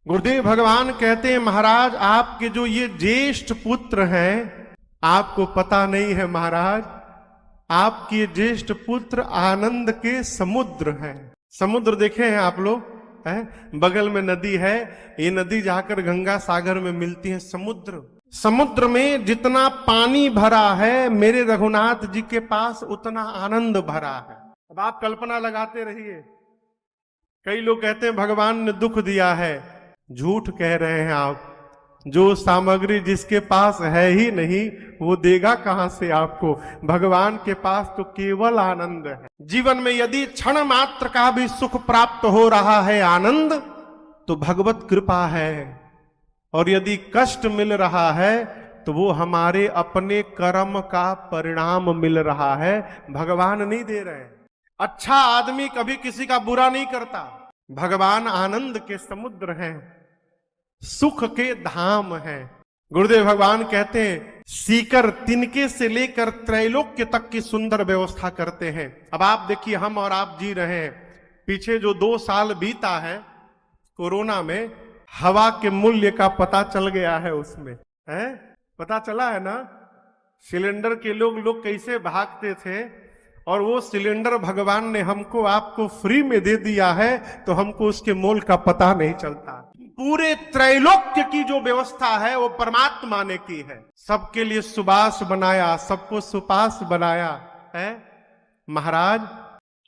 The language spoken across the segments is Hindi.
गुरुदेव भगवान कहते हैं, महाराज आपके जो ये ज्येष्ठ पुत्र हैं, आपको पता नहीं है महाराज, आपके ज्येष्ठ पुत्र आनंद के समुद्र हैं। समुद्र देखे हैं आप लोग, हैं? बगल में नदी है, ये नदी जाकर गंगा सागर में मिलती है। समुद्र में जितना पानी भरा है, मेरे रघुनाथ जी के पास उतना आनंद भरा है। अब आप कल्पना लगाते रहिए। कई लोग कहते हैं भगवान ने दुख दिया है, झूठ कह रहे हैं आप। जो सामग्री जिसके पास है ही नहीं, वो देगा कहां से आपको। भगवान के पास तो केवल आनंद है। जीवन में यदि क्षण मात्र का भी सुख प्राप्त हो रहा है, आनंद, तो भगवत कृपा है। और यदि कष्ट मिल रहा है तो वो हमारे अपने कर्म का परिणाम मिल रहा है, भगवान नहीं दे रहे। अच्छा आदमी कभी किसी का बुरा नहीं करता। भगवान आनंद के समुद्र हैं, सुख के धाम हैं। गुरुदेव भगवान कहते हैं, सीकर तिनके से लेकर त्रैलोक्य तक की सुंदर व्यवस्था करते हैं। अब आप देखिए, हम और आप जी रहे हैं, पीछे जो 2 साल बीता है कोरोना में, हवा के मूल्य का पता चल गया है। उसमें है पता चला है ना, सिलेंडर के लोग कैसे भागते थे, और वो सिलेंडर भगवान ने हमको आपको फ्री में दे दिया है, तो हमको उसके मोल का पता नहीं चलता। पूरे त्रैलोक्य की जो व्यवस्था है वो परमात्मा ने की है। सबके लिए सुबास बनाया, सबको सुपास बनाया है। महाराज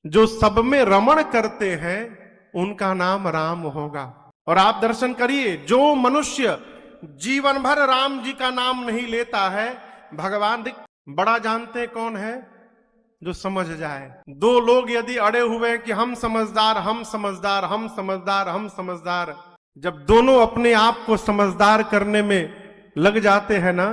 जो सब में रमण करते हैं उनका नाम राम होगा। और आप दर्शन करिए, जो मनुष्य जीवन भर राम जी का नाम नहीं लेता है, भगवान बड़ा जानते कौन है? जो समझ जाए। 2 लोग यदि अड़े हुए कि हम समझदार, हम समझदार, हम समझदार, हम समझदार, जब दोनों अपने आप को समझदार करने में लग जाते हैं ना,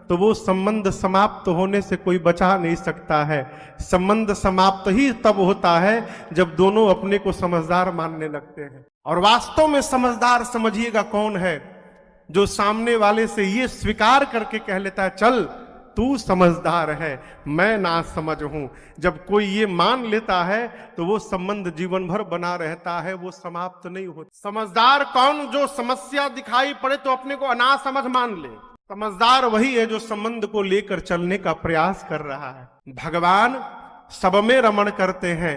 तो वो संबंध समाप्त होने से कोई बचा नहीं सकता है। संबंध समाप्त ही तब होता है जब दोनों अपने को समझदार मानने लगते हैं। और वास्तव में समझदार समझिएगा कौन है? जो सामने वाले से ये स्वीकार करके कह लेता है, चल तू समझदार है, मैं ना समझ हूं। जब कोई ये मान लेता है तो वो संबंध जीवन भर बना रहता है, वो समाप्त नहीं होता। समझदार कौन? जो समस्या दिखाई पड़े तो अपने को अनासमझ मान ले। समझदार वही है जो संबंध को लेकर चलने का प्रयास कर रहा है। भगवान सब में रमण करते हैं।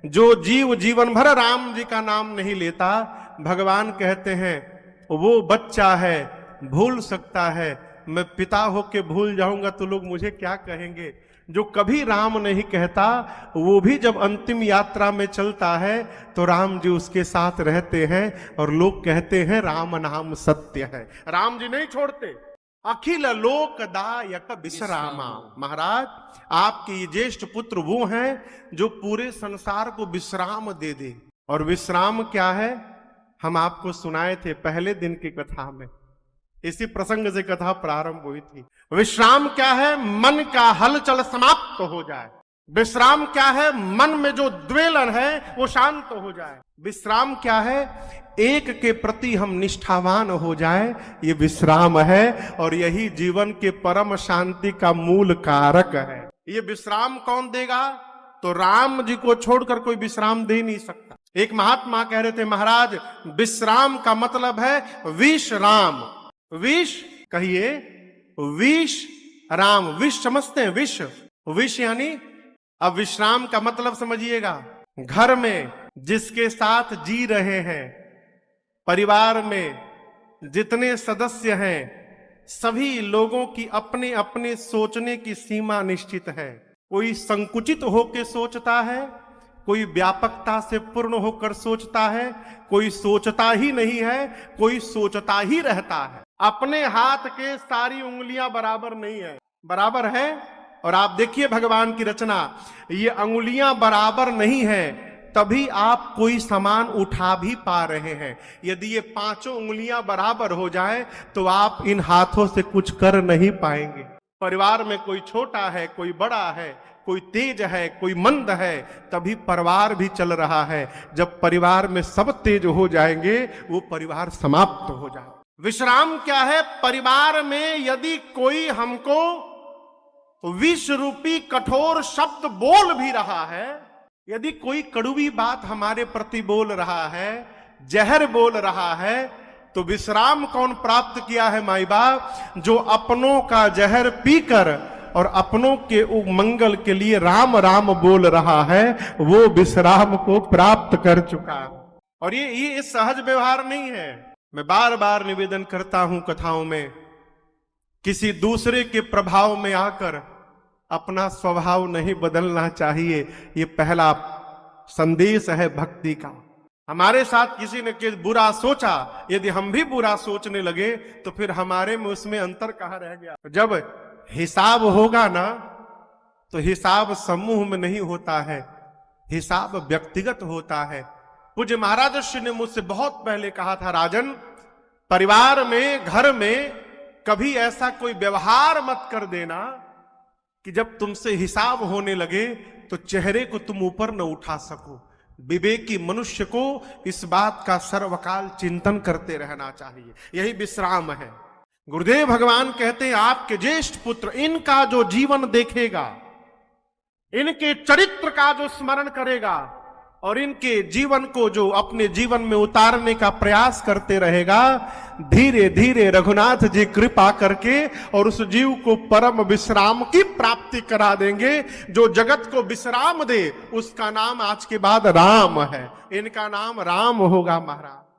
जो जीव जीवन भर राम जी का नाम नहीं लेता, भगवान कहते हैं वो बच्चा है, भूल सकता है। मैं पिता होके भूल जाऊंगा तो लोग मुझे क्या कहेंगे। जो कभी राम नहीं कहता, वो भी जब अंतिम यात्रा में चलता है तो राम जी उसके साथ रहते हैं, और लोग कहते हैं राम नाम सत्य है। राम जी नहीं छोड़ते। अखिल लोक दायक विश्रामा। महाराज आपके ये ज्येष्ठ पुत्र वो हैं जो पूरे संसार को विश्राम दे दे। और विश्राम क्या है, हम आपको सुनाए थे पहले दिन की कथा में। इसी प्रसंग से कथा प्रारंभ हुई थी। विश्राम क्या है? मन का हलचल समाप्त हो जाए। विश्राम क्या है? मन में जो द्वेलन है वो शांत हो जाए। विश्राम क्या है? एक के प्रति हम निष्ठावान हो जाए, ये विश्राम है। और यही जीवन के परम शांति का मूल कारक है। ये विश्राम कौन देगा? तो राम जी को छोड़कर कोई विश्राम दे नहीं सकता। एक महात्मा कह रहे थे, महाराज विश्राम का मतलब है विश्राम। विष कहिए, विष राम। विष समझते हैं? विष, विष यानी, अब विश्राम का मतलब समझिएगा। घर में जिसके साथ जी रहे हैं, परिवार में जितने सदस्य हैं, सभी लोगों की अपने अपने सोचने की सीमा निश्चित है। कोई संकुचित होकर सोचता है, कोई व्यापकता से पूर्ण होकर सोचता है, कोई सोचता ही नहीं है, कोई सोचता ही रहता है। अपने हाथ के सारी उंगलियां बराबर नहीं है, बराबर है। और आप देखिए भगवान की रचना, ये अंगुलियां बराबर नहीं है, तभी आप कोई सामान उठा भी पा रहे हैं। यदि ये 5 उंगलियां बराबर हो जाए तो आप इन हाथों से कुछ कर नहीं पाएंगे। परिवार में कोई छोटा है, कोई बड़ा है, कोई तेज है, कोई मंद है, तभी परिवार भी चल रहा है। जब परिवार में सब तेज हो जाएंगे, वो परिवार समाप्त हो जाए। विश्राम क्या है? परिवार में यदि कोई हमको विष रूपी कठोर शब्द बोल भी रहा है, यदि कोई कड़वी बात हमारे प्रति बोल रहा है, जहर बोल रहा है, तो विश्राम कौन प्राप्त किया है माई बाप? जो अपनों का जहर पीकर और अपनों के मंगल के लिए राम राम बोल रहा है, वो विश्राम को प्राप्त कर चुका है। और ये सहज व्यवहार नहीं है। मैं बार बार निवेदन करता हूं कथाओं में, किसी दूसरे के प्रभाव में आकर अपना स्वभाव नहीं बदलना चाहिए। ये पहला संदेश है भक्ति का। हमारे साथ किसी ने बुरा सोचा, यदि हम भी बुरा सोचने लगे तो फिर हमारे में उसमें अंतर कहां रह गया? जब हिसाब होगा ना, तो हिसाब समूह में नहीं होता है, हिसाब व्यक्तिगत होता है। पूज्य महाराज श्री ने मुझसे बहुत पहले कहा था, राजन, परिवार में, घर में कभी ऐसा कोई व्यवहार मत कर देना कि जब तुमसे हिसाब होने लगे तो चेहरे को तुम ऊपर न उठा सको। विवेकी मनुष्य को इस बात का सर्वकाल चिंतन करते रहना चाहिए। यही विश्राम है। गुरुदेव भगवान कहते हैं, आपके ज्येष्ठ पुत्र, इनका जो जीवन देखेगा, इनके चरित्र का जो स्मरण करेगा और इनके जीवन को जो अपने जीवन में उतारने का प्रयास करते रहेगा, धीरे धीरे रघुनाथ जी कृपा करके और उस जीव को परम विश्राम की प्राप्ति करा देंगे। जो जगत को विश्राम दे, उसका नाम आज के बाद राम है। इनका नाम राम होगा महाराज।